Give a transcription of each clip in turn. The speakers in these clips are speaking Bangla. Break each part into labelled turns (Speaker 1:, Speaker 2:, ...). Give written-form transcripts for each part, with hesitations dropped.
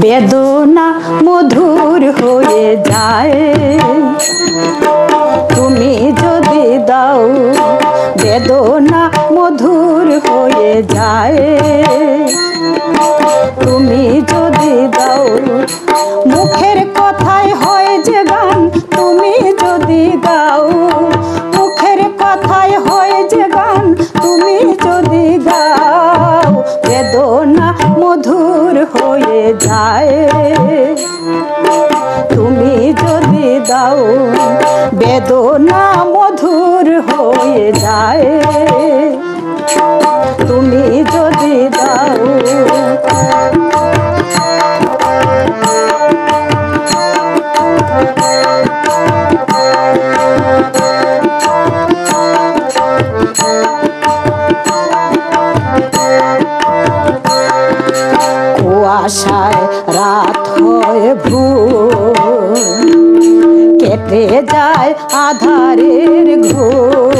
Speaker 1: বেদনা মধুর হয়ে যায় তুমি যদি দাও, বেদনা মধুর হয়ে যায় তুমি যদি দাও। মুখের কথায় হয় যে গান তুমি যদি গাও, মুখের কথায় হয় যে গান তুমি যদি গাও, বেদনা মধুর হয়ে যায় তুমি যদি দাও, বেদনা মধুর হয়ে যায় তুমি যদি দাও। কুয়াশায় রাত হয় ভোর, কেটে যায় আধারের ঘোর।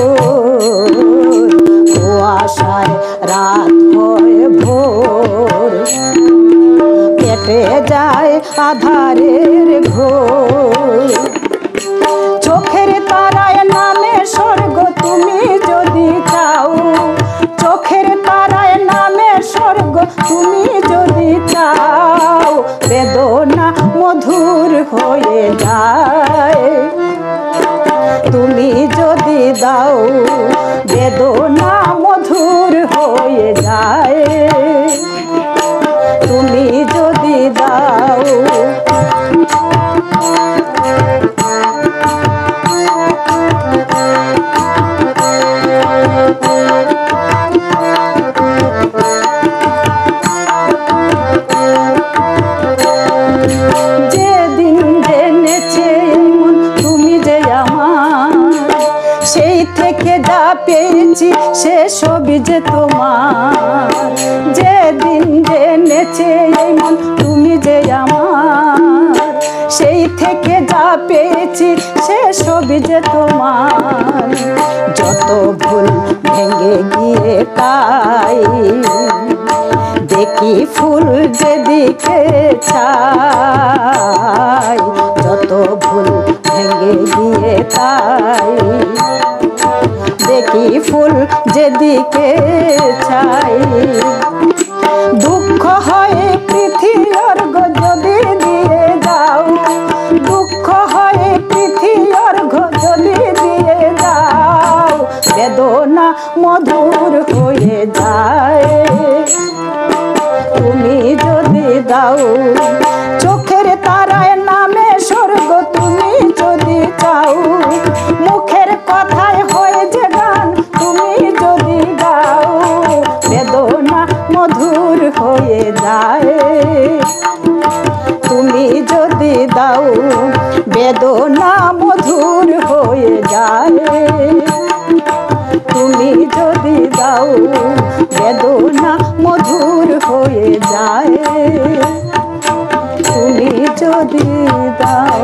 Speaker 1: কুয়াশায় রাত হয় ভোর, কেটে যায় আধারের ঘোর। চোখের তারায় নামে স্বর্গ তুমি যদি চাও, চোখের তারায় নামে স্বর্গ তুমি যদি চাও, বেদনা মধুর হয়ে যায় তুমি যদি দাও, বেদনা মধুর হয়ে যায় তুমি যদি দাও। যেদিন জেনেছে মন তুমি যে আমার, সেই থেকে যা পেয়েছি সে সবই যে তোমার। যেদিন জেনেছে মন তুমি যে আমার, সেই থেকে যা পেয়েছি সে সবই যে তোমার। যত ভুল ভেঙে গিয়ে তাই দেখি ফুল যেদিকে চাই, যত ভুল ভেঙে গিয়ে তাই দেখি ফুল যেদিকে চাই। দুঃখ হয় পৃথিবীর গো যদি দিয়ে যাও, দুঃখ হয় পৃথিবীর গো যদি দিয়ে যাও, বেদনা মধুর হয়ে যায় তুমি যদি দাও। চোখের তারায় নামে স্বর্গ তুমি যদি চাও, মুখের কথায় হয় যে গান তুমি যদি গাও, বেদনা মধুর হয়ে যায় তুমি যদি দাও, বেদনা মধুর হয়ে যায় তুমি যদি দাও, বেদনা মধুর হয়ে যায় তুমি যদি দাও।